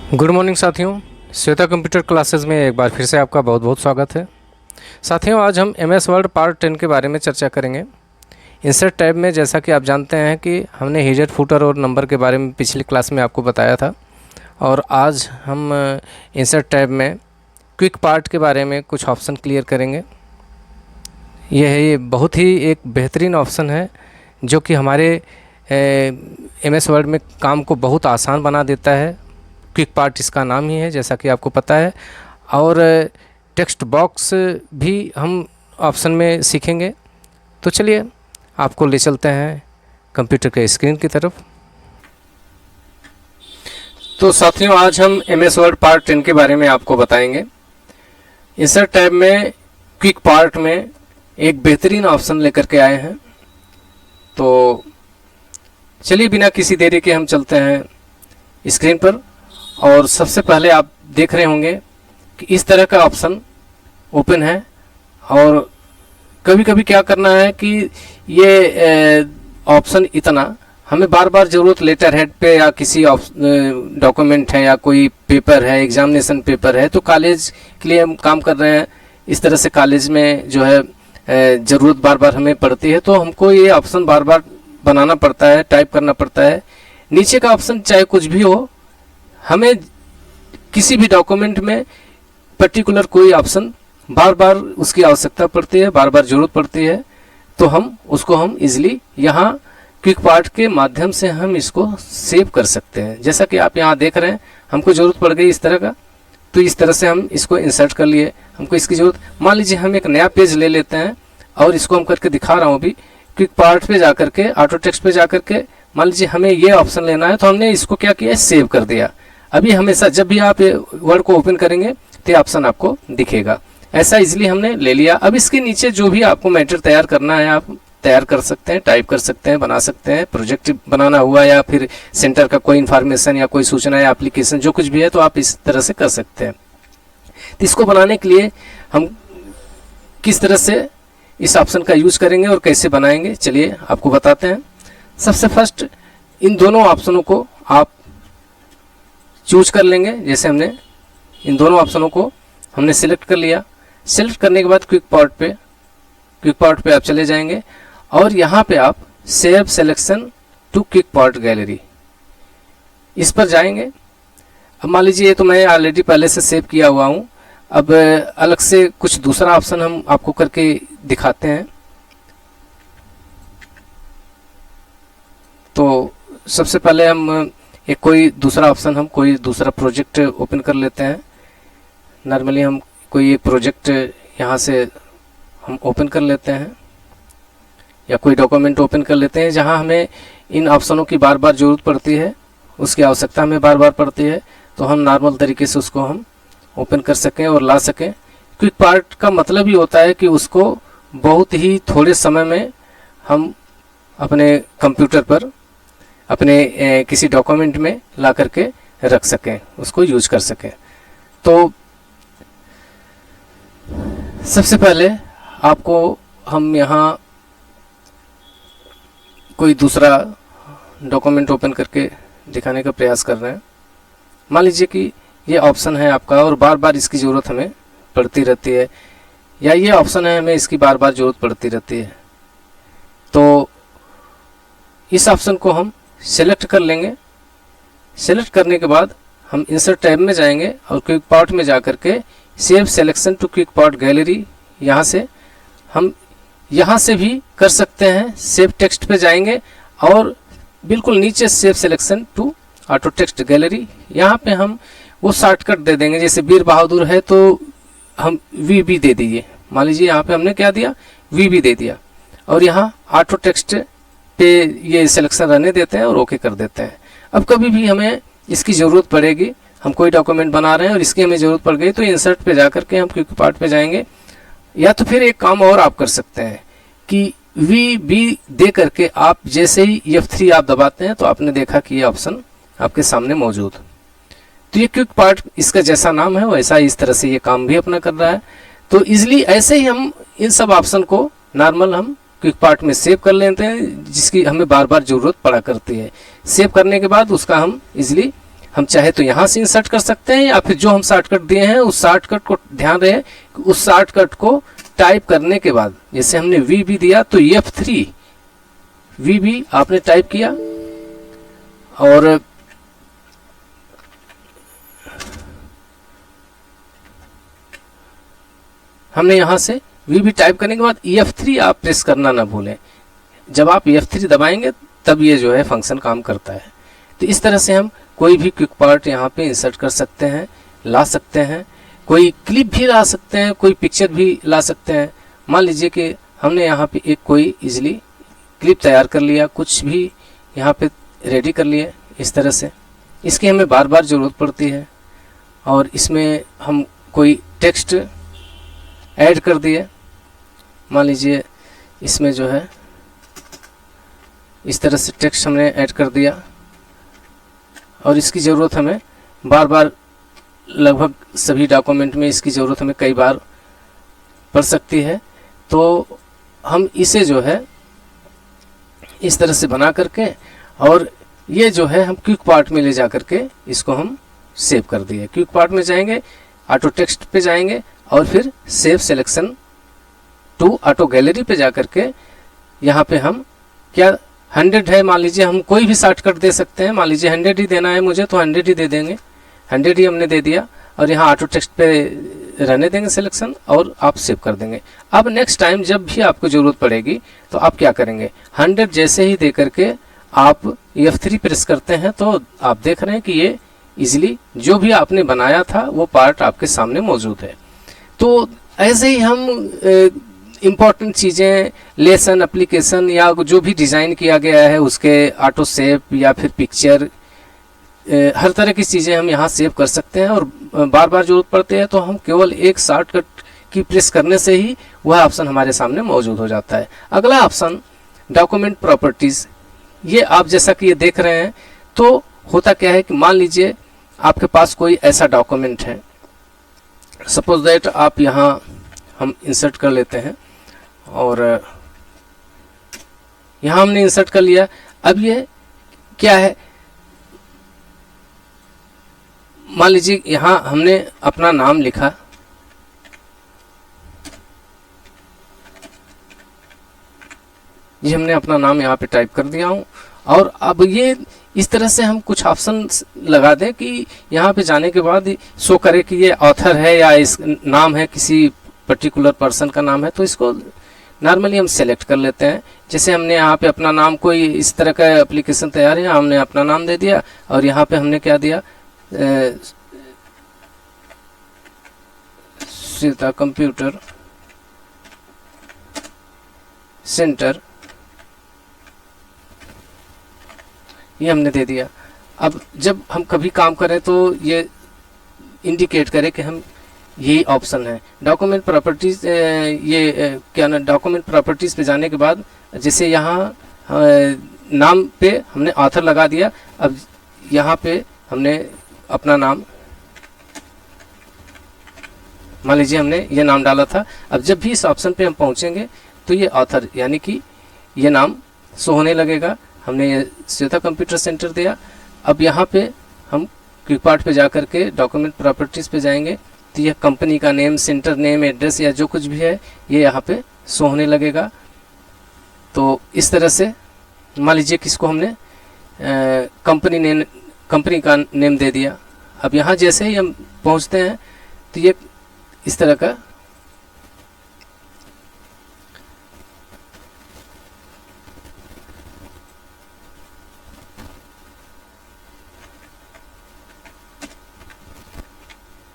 Good morning साथियों, Shweta computer classes में एक बार फिर से आपका बहुत बहुत स्वागत है। साथियों, आज हम एमएस वर्ड पार्ट 10 के बारे में चर्चा करेंगे। इंसर्ट टैब में जैसा कि आप जानते हैं कि हमने हेडर, फुटर और नंबर के बारे में पिछली क्लास में आपको बताया था, और आज हम इंसर्ट टैब में क्विक पार्ट के बारे में कुछ ऑप्शन क्लियर करेंगे। ये बहुत ही एक बेहतरीन ऑप्शन है जो कि हमारे एमएस वर्ड में काम को बहुत आसान बना देता है। क्विक पार्ट इसका नाम ही है, जैसा कि आपको पता है। और टेक्स्ट बॉक्स भी हम ऑप्शन में सीखेंगे। तो चलिए आपको ले चलते हैं कंप्यूटर के स्क्रीन की तरफ। तो साथियों, आज हम एमएस वर्ड पार्ट 10 के बारे में आपको बताएंगे। इंसर्ट टैब में क्विक पार्ट में एक बेहतरीन ऑप्शन लेकर के आए हैं। तो चलिए बिना किसी देरी के हम चलते हैं स्क्रीन पर। और सबसे पहले आप देख रहे होंगे कि इस तरह का ऑप्शन ओपन है। और कभी कभी क्या करना है कि ये ऑप्शन इतना हमें बार बार ज़रूरत लेटर हेड पे या किसी डॉक्यूमेंट है या कोई पेपर है, एग्जामिनेशन पेपर है, तो कॉलेज के लिए हम काम कर रहे हैं, इस तरह से कॉलेज में जो है ज़रूरत बार बार हमें पड़ती है, तो हमको ये ऑप्शन बार बार बनाना पड़ता है, टाइप करना पड़ता है। नीचे का ऑप्शन चाहे कुछ भी हो, हमें किसी भी डॉक्यूमेंट में पर्टिकुलर कोई ऑप्शन बार बार उसकी आवश्यकता पड़ती है, बार बार ज़रूरत पड़ती है, तो हम इजीली यहाँ क्विक पार्ट के माध्यम से हम इसको सेव कर सकते हैं। जैसा कि आप यहाँ देख रहे हैं, हमको ज़रूरत पड़ गई इस तरह का, तो इस तरह से हम इसको इंसर्ट कर लिए। हमको इसकी ज़रूरत, मान लीजिए हम एक नया पेज ले लेते हैं और इसको हम करके दिखा रहा हूँ अभी। क्विक पार्ट पे जा करके, ऑटो टेक्स्ट पे जा करके मान लीजिए हमें ये ऑप्शन लेना है, तो हमने इसको क्या किया, सेव कर दिया। अभी हमेशा जब भी आप वर्ड को ओपन करेंगे तो ऑप्शन आपको दिखेगा। ऐसा इजीली हमने ले लिया। अब इसके नीचे जो भी आपको मैटर तैयार करना है आप तैयार कर सकते हैं, टाइप कर सकते हैं, बना सकते हैं। प्रोजेक्ट बनाना हुआ या फिर सेंटर का कोई इन्फॉर्मेशन या कोई सूचना या एप्लीकेशन जो कुछ भी है, तो आप इस तरह से कर सकते हैं। तो इसको बनाने के लिए हम किस तरह से इस ऑप्शन का यूज करेंगे और कैसे बनाएंगे, चलिए आपको बताते हैं। सबसे फर्स्ट इन दोनों ऑप्शनों को आप चूज कर लेंगे। जैसे हमने इन दोनों ऑप्शनों को हमने सिलेक्ट कर लिया। सिलेक्ट करने के बाद क्विक पार्ट पे आप चले जाएंगे और यहाँ पे आप save selection to quick part gallery, इस पर जाएंगे। अब मान लीजिए ये तो मैं ऑलरेडी पहले से सेव किया हुआ हूँ। अब अलग से कुछ दूसरा ऑप्शन हम आपको करके दिखाते हैं। तो सबसे पहले हम कोई दूसरा ऑप्शन, हम कोई दूसरा प्रोजेक्ट ओपन कर लेते हैं। नॉर्मली हम कोई एक प्रोजेक्ट यहाँ से हम ओपन कर लेते हैं या कोई डॉक्यूमेंट ओपन कर लेते हैं जहाँ हमें इन ऑप्शनों की बार बार ज़रूरत पड़ती है, उसकी आवश्यकता हमें बार बार पड़ती है, तो हम नॉर्मल तरीके से उसको हम ओपन कर सकें और ला सकें। क्विक पार्ट का मतलब ही होता है कि उसको बहुत ही थोड़े समय में हम अपने कंप्यूटर पर अपने किसी डॉक्यूमेंट में ला करके रख सकें, उसको यूज कर सकें। तो सबसे पहले आपको हम यहाँ कोई दूसरा डॉक्यूमेंट ओपन करके दिखाने का प्रयास कर रहे हैं। मान लीजिए कि ये ऑप्शन है आपका और बार बार इसकी ज़रूरत हमें पड़ती रहती है, या ये ऑप्शन है हमें इसकी बार बार ज़रूरत पड़ती रहती है। तो इस ऑप्शन को हम सेलेक्ट कर लेंगे। सेलेक्ट करने के बाद हम इंसर्ट टैब में जाएंगे और क्विक पार्ट में जा करके save selection to quick part gallery, यहाँ से हम यहाँ से भी कर सकते हैं। सेव टेक्स्ट पे जाएंगे और बिल्कुल नीचे save selection to auto text gallery, यहाँ पे हम वो शॉर्टकट दे देंगे। जैसे वीर बहादुर है तो हम वी दे दीजिए। मान लीजिए यहाँ पे हमने क्या दिया, वी दे दिया, और यहाँ ऑटो टेक्स्ट पे ये सिलेक्शन रहने देते हैं और ओके कर देते हैं। अब कभी भी हमें इसकी ज़रूरत पड़ेगी, हम कोई डॉक्यूमेंट बना रहे हैं और इसकी हमें ज़रूरत पड़ गई, तो इंसर्ट पे जा करके हम क्विक पार्ट पे जाएंगे। या तो फिर एक काम और आप कर सकते हैं कि वी दे करके आप जैसे ही F3 आप दबाते हैं तो आपने देखा कि ये ऑप्शन आपके सामने मौजूद। तो ये क्विक पार्ट, इसका जैसा नाम है वैसा इस तरह से ये काम भी अपना कर रहा है। तो इजिली ऐसे ही हम इन सब ऑप्शन को नॉर्मल हम क्विक पार्ट में सेव कर लेते हैं, जिसकी हमें बार बार ज़रूरत पड़ा करती है। सेव करने के बाद उसका हम इजीली हम चाहे तो यहाँ से इंसर्ट कर सकते हैं, या फिर जो हम शॉर्टकट दिए हैं उस शॉर्टकट को ध्यान रहे कि उस शॉर्टकट को टाइप करने के बाद, जैसे हमने वी भी दिया तो F3 वी भी आपने टाइप किया, और हमने यहाँ से वी भी टाइप करने के बाद F3 आप प्रेस करना ना भूलें। जब आप F3 दबाएंगे तब ये जो है फंक्शन काम करता है। तो इस तरह से हम कोई भी क्विक पार्ट यहाँ पे इंसर्ट कर सकते हैं, ला सकते हैं, कोई क्लिप भी ला सकते हैं, कोई पिक्चर भी ला सकते हैं। मान लीजिए कि हमने यहाँ पे एक कोई इजीली क्लिप तैयार कर लिया, कुछ भी यहाँ पे रेडी कर लिए इस तरह से। इसकी हमें बार बार ज़रूरत पड़ती है, और इसमें हम कोई टेक्स्ट ऐड कर दिए। मान लीजिए इसमें जो है इस तरह से टेक्स्ट हमने ऐड कर दिया, और इसकी ज़रूरत हमें बार बार, लगभग सभी डॉक्यूमेंट में इसकी ज़रूरत हमें कई बार पड़ सकती है। तो हम इसे जो है इस तरह से बना करके, और ये जो है हम क्विक पार्ट में ले जा करके इसको हम सेव कर दिए। क्विक पार्ट में जाएंगे, ऑटो टेक्स्ट पे जाएंगे, और फिर save selection to auto gallery पे जा करके यहाँ पे हम क्या 100 है, मान लीजिए हम कोई भी शॉर्टकट दे सकते हैं। मान लीजिए 100 ही देना है मुझे, तो 100 ही दे देंगे। 100 ही हमने दे दिया, और यहाँ ऑटो टेक्स्ट पे रहने देंगे सिलेक्शन, और आप सेव कर देंगे। अब नेक्स्ट टाइम जब भी आपको ज़रूरत पड़ेगी तो आप क्या करेंगे, 100 जैसे ही दे करके आप F3 प्रेस करते हैं, तो आप देख रहे हैं कि ये इजीली जो भी आपने बनाया था वो पार्ट आपके सामने मौजूद है। तो ऐसे ही हम इम्पॉर्टेंट चीज़ें, लेसन, एप्लीकेशन, या जो भी डिज़ाइन किया गया है उसके ऑटो सेव या फिर पिक्चर, हर तरह की चीज़ें हम यहाँ सेव कर सकते हैं। और बार बार ज़रूरत पड़ती है तो हम केवल एक शॉर्टकट की प्रेस करने से ही वह ऑप्शन हमारे सामने मौजूद हो जाता है। अगला ऑप्शन डॉक्यूमेंट प्रॉपर्टीज़। ये आप जैसा कि ये देख रहे हैं, तो होता क्या है कि मान लीजिए आपके पास कोई ऐसा डॉक्यूमेंट है, सपोज दैट आप यहाँ हम इंसर्ट कर लेते हैं, और यहाँ हमने इंसर्ट कर लिया। अब ये क्या है, मान लीजिए यहाँ हमने अपना नाम लिखा, ये हमने अपना नाम यहाँ पे टाइप कर दिया हूँ। और अब ये इस तरह से हम कुछ ऑप्शन लगा दें कि यहाँ पे जाने के बाद शो करे कि ये ऑथर है या इस नाम है, किसी पर्टिकुलर पर्सन का नाम है। तो इसको नॉर्मली हम सेलेक्ट कर लेते हैं। जैसे हमने यहाँ पे अपना नाम, कोई इस तरह का एप्लीकेशन तैयार है, हमने अपना नाम दे दिया, और यहाँ पे हमने क्या दिया, श्वेता कंप्यूटर सेंटर, ये हमने दे दिया। अब जब हम कभी काम करें तो ये इंडिकेट करे कि हम यही ऑप्शन है। डॉक्यूमेंट प्रॉपर्टीज, क्या ना, डॉक्यूमेंट प्रॉपर्टीज पे जाने के बाद जैसे यहाँ नाम पे हमने ऑथर लगा दिया। अब यहाँ पे हमने अपना नाम, मान लीजिए हमने ये नाम डाला था। अब जब भी इस ऑप्शन पे हम पहुँचेंगे तो ये ऑथर यानी कि ये नाम शो होने लगेगा। हमने ये श्वेता कंप्यूटर सेंटर दिया। अब यहाँ पे हम क्विक पार्ट पे जा कर के डॉक्यूमेंट प्रॉपर्टीज़ पे जाएंगे, तो यह कंपनी का नेम, सेंटर नेम, एड्रेस या जो कुछ भी है ये यहाँ पे शो होने लगेगा। तो इस तरह से मान लीजिए किसको हमने कंपनी का नेम दे दिया। अब यहाँ जैसे ही हम पहुँचते हैं तो ये इस तरह का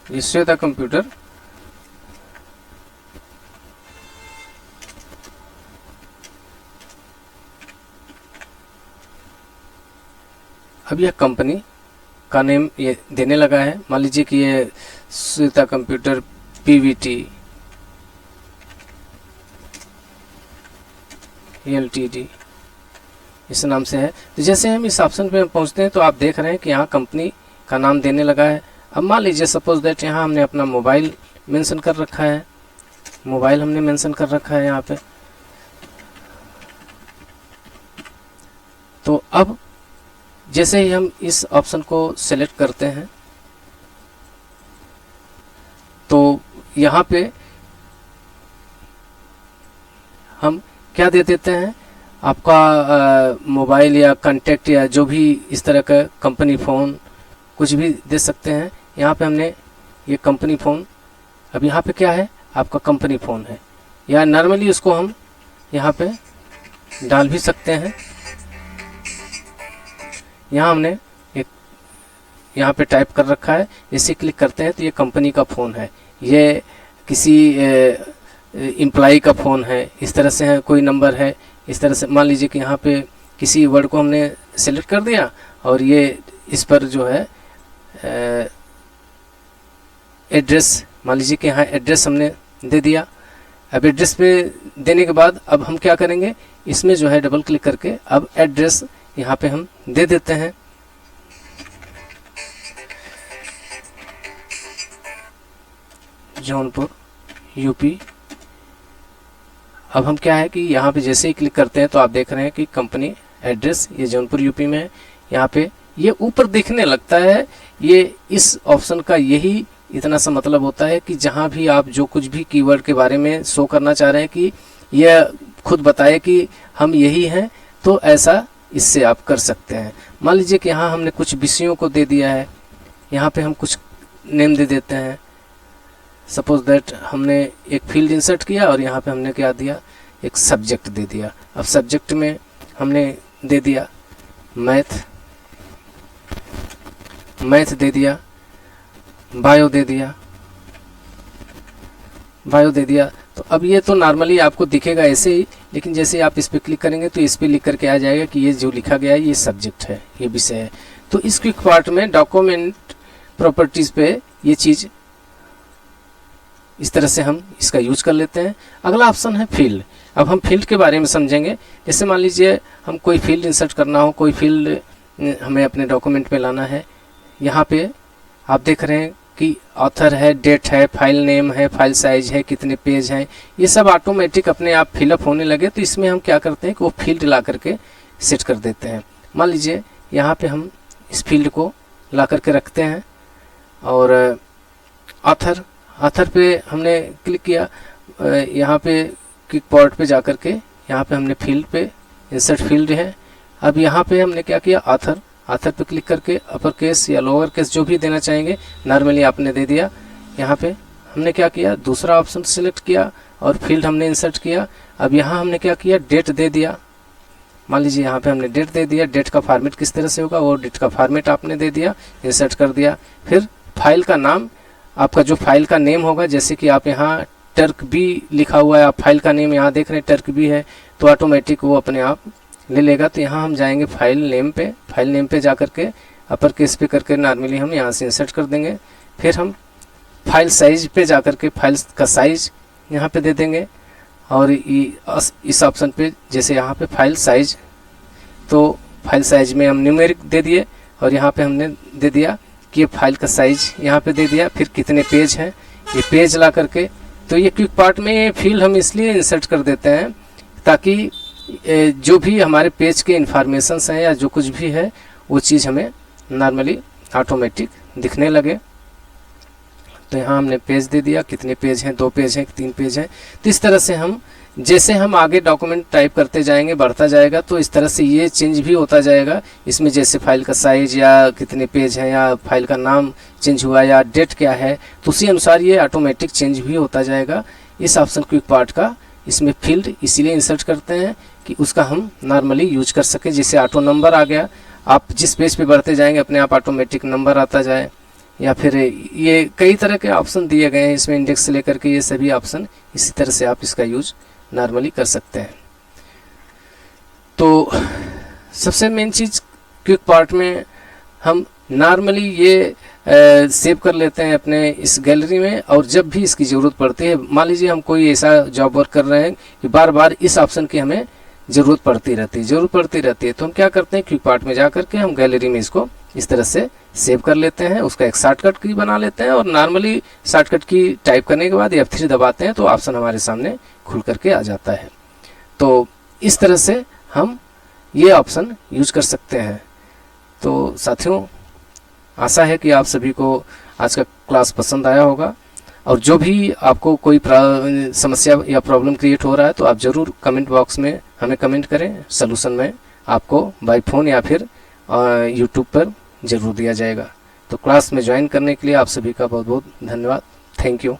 ये श्वेता कंप्यूटर अब यह कंपनी का नेम ये देने लगा है। मान लीजिए कि ये श्वेता कंप्यूटर पीवीटी एलटीडी इस नाम से है। तो जैसे हम इस ऑप्शन पे पहुंचते हैं तो आप देख रहे हैं कि यहाँ कंपनी का नाम देने लगा है। अब मान लीजिए सपोज दैट यहाँ हमने अपना मोबाइल मेंशन कर रखा है, मोबाइल हमने मेंशन कर रखा है यहाँ पे। तो अब जैसे ही हम इस ऑप्शन को सेलेक्ट करते हैं तो यहाँ पे हम क्या दे देते हैं, आपका मोबाइल या कांटेक्ट या जो भी इस तरह का कंपनी फ़ोन कुछ भी दे सकते हैं। यहाँ पे हमने ये कंपनी फ़ोन, अब यहाँ पे क्या है, आपका कंपनी फ़ोन है, या नॉर्मली उसको हम यहाँ पे डाल भी सकते हैं। यहाँ हमने एक यहाँ पे टाइप कर रखा है, इसे क्लिक करते हैं तो ये कंपनी का फ़ोन है, ये किसी एम्प्लॉई का फ़ोन है, इस तरह से है, कोई नंबर है, इस तरह से। मान लीजिए कि यहाँ पे किसी वर्ड को हमने सेलेक्ट कर दिया और ये इस पर जो है एड्रेस, मान लीजिए कि यहाँ एड्रेस हमने दे दिया। अब एड्रेस पे देने के बाद अब हम क्या करेंगे, इसमें जो है डबल क्लिक करके अब एड्रेस यहाँ पे हम दे देते हैं। जौनपुर यूपी। अब हम क्या है कि यहाँ पे जैसे ही क्लिक करते हैं तो आप देख रहे हैं कि कंपनी एड्रेस ये जौनपुर यूपी में है। यहाँ पे ये ऊपर दिखने लगता है, ये इस ऑप्शन का यही इतना सा मतलब होता है कि जहाँ भी आप जो कुछ भी कीवर्ड के बारे में शो करना चाह रहे हैं कि यह खुद बताए कि हम यही हैं, तो ऐसा इससे आप कर सकते हैं। मान लीजिए कि यहाँ हमने कुछ विषयों को दे दिया है, यहाँ पे हम कुछ नेम दे देते हैं। सपोज दैट हमने एक फील्ड इंसर्ट किया और यहाँ पे हमने क्या दिया, एक सब्जेक्ट दे दिया। अब सब्जेक्ट में हमने दे दिया मैथ दे दिया, बायो दे दिया। तो अब ये तो नॉर्मली आपको दिखेगा ऐसे ही, लेकिन जैसे आप इस पर क्लिक करेंगे तो इस पर लिख करके आ जाएगा कि ये जो लिखा गया है ये सब्जेक्ट है, ये विषय है। तो इस क्विक पार्ट में डॉक्यूमेंट प्रॉपर्टीज़ पे ये चीज़ इस तरह से हम इसका यूज कर लेते हैं। अगला ऑप्शन है फील्ड। अब हम फील्ड के बारे में समझेंगे। जैसे मान लीजिए हम कोई फील्ड इंसर्ट करना हो, कोई फील्ड हमें अपने डॉक्यूमेंट में लाना है। यहाँ पे आप देख रहे हैं कि ऑथर है, डेट है, फाइल नेम है, फाइल साइज है, कितने पेज हैं, ये सब ऑटोमेटिक अपने आप फिलअप होने लगे। तो इसमें हम क्या करते हैं कि वो फील्ड ला करके सेट कर देते हैं। मान लीजिए यहाँ पे हम इस फील्ड को ला करके रखते हैं और ऑथर पे हमने क्लिक किया, यहाँ पे क्विक पार्ट पे जा करके यहाँ पे हमने फील्ड पे इंसर्ट फील्ड है। अब यहाँ पे हमने क्या किया, ऑथर पे क्लिक करके अपर केस या लोअर केस जो भी देना चाहेंगे नॉर्मली आपने दे दिया। यहाँ पे हमने क्या किया, दूसरा ऑप्शन सिलेक्ट किया और फील्ड हमने इंसर्ट किया। अब यहाँ हमने क्या किया, डेट दे दिया। मान लीजिए यहाँ पे हमने डेट दे दिया। डेट का फॉर्मेट किस तरह से होगा, वो डेट का फॉर्मेट आपने दे दिया, इंसर्ट कर दिया। फिर फाइल का नाम, आपका जो फाइल का नेम होगा, जैसे कि आप यहाँ टर्क बी लिखा हुआ है, आप फाइल का नेम यहाँ देख रहे हैं टर्क बी है, तो ऑटोमेटिक वो अपने आप ले लेगा। तो यहाँ हम जाएंगे फाइल नेम पे जा करके अपर केस पे करके नॉर्मली हम यहाँ से इंसर्ट कर देंगे। फिर हम फाइल साइज पे जा करके फाइल का साइज यहाँ पे दे देंगे और इस ऑप्शन पे जैसे यहाँ पे फाइल साइज, तो फाइल साइज में हम न्यूमेरिक दे दिए और यहाँ पे हमने दे दिया कि ये फाइल का साइज यहाँ पे दे दिया। फिर कितने पेज हैं, ये पेज ला करके। तो ये क्विक पार्ट में ये फील्ड हम इसलिए इंसर्ट कर देते हैं ताकि जो भी हमारे पेज के इंफॉर्मेशंस हैं या जो कुछ भी है वो चीज़ हमें नॉर्मली ऑटोमेटिक दिखने लगे। तो यहाँ हमने पेज दे दिया, कितने पेज हैं, 2 पेज हैं, 3 पेज हैं। तो इस तरह से हम जैसे हम आगे डॉक्यूमेंट टाइप करते जाएंगे, बढ़ता जाएगा, तो इस तरह से ये चेंज भी होता जाएगा। इसमें जैसे फाइल का साइज या कितने पेज हैं या फाइल का नाम चेंज हुआ या डेट क्या है, तो उसी अनुसार ये ऑटोमेटिक चेंज भी होता जाएगा। इस ऑप्शन क्विक पार्ट का इसमें फील्ड इसीलिए इंसर्ट करते हैं कि उसका हम नॉर्मली यूज कर सके। जैसे ऑटो नंबर आ गया, आप जिस पेज पे बढ़ते जाएंगे अपने आप ऑटोमेटिक नंबर आता जाए, या फिर ये कई तरह के ऑप्शन दिए गए हैं इसमें, इंडेक्स से लेकर के ये सभी ऑप्शन, इसी तरह से आप इसका यूज नॉर्मली कर सकते हैं। तो सबसे मेन चीज़ क्विक पार्ट में हम नॉर्मली ये सेव कर लेते हैं अपने इस गैलरी में, और जब भी इसकी ज़रूरत पड़ती है, मान लीजिए हम कोई ऐसा जॉब वर्क कर रहे हैं कि बार बार इस ऑप्शन की हमें ज़रूरत पड़ती रहती है, तो हम क्या करते हैं, क्विक पार्ट में जा करके हम गैलरी में इसको इस तरह से सेव कर लेते हैं। उसका एक शॉर्टकट की बना लेते हैं और नॉर्मली शॉर्टकट की टाइप करने के बाद F3 दबाते हैं तो ऑप्शन हमारे सामने खुल करके आ जाता है। तो इस तरह से हम ये ऑप्शन यूज कर सकते हैं। तो साथियों, आशा है कि आप सभी को आज का क्लास पसंद आया होगा, और जो भी आपको कोई समस्या या प्रॉब्लम क्रिएट हो रहा है तो आप ज़रूर कमेंट बॉक्स में हमें कमेंट करें। सलूशन में आपको बाय फ़ोन या फिर यूट्यूब पर ज़रूर दिया जाएगा। तो क्लास में ज्वाइन करने के लिए आप सभी का बहुत बहुत धन्यवाद। Thank you.